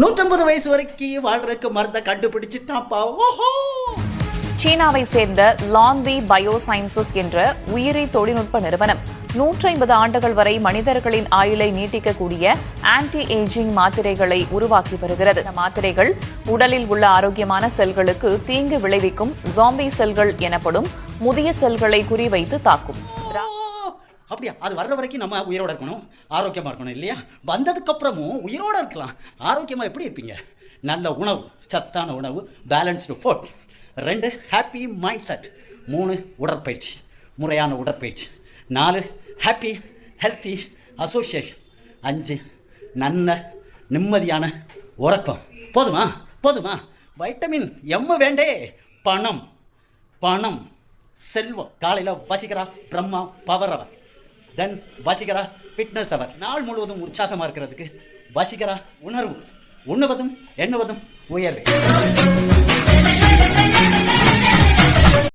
150 வயசு வரைக்கும் வாழ்றதுக்கு மருந்தை கண்டுபிடிச்சிட்டாப்பா. ஓஹோ. சீனாவை சேர்ந்த லான்வி பயோசைன்சஸ் என்ற உயிரி தொழில்நுட்ப நிறுவனம் 150 ஆண்டுகள் வரை மனிதர்களின் ஆயுளை நீட்டிக்கக்கூடிய ஆன்டி ஏஜிங் மாத்திரைகளை உருவாக்கி வருகிறது. இந்த மாத்திரைகள் உடலில் உள்ள ஆரோக்கியமான செல்களுக்கு தீங்கு விளைவிக்கும் ஜாம்பி செல்கள் எனப்படும் முதிய செல்களை குறிவைத்து தாக்கும். அப்படியா? அது வர்ற வரைக்கும் நம்ம உயிரோட இருக்கணும், ஆரோக்கியமாக இருக்கணும் இல்லையா? வந்ததுக்கு அப்புறமும் உயிரோட இருக்கலாம். ஆரோக்கியமாக எப்படி இருப்பீங்க? நல்ல உணவு, சத்தான உணவு, balanced food. 2 happy mind set. 3 உடற்பயிற்சி, முறையான உடற்பயிற்சி. 4 ஹாப்பி ஹெல்த்தி அசோசியேஷன். 5 நல்ல நிம்மதியான உறக்கம். போதுமா? போதுமா? வைட்டமின் எம் வேண்டே. பணம், பணம், செல்வம். காலையில் வசிக்கிறா பிரம்மா பவர் அவர், தென் வசிகரா ஃபிட்னஸ் அவர். நாள் முழுவதும் உற்சாகமாக இருக்கிறதுக்கு வசிகரா உணர்வு. உண்ணுவதும் எண்ணுவதும் உயர்வே.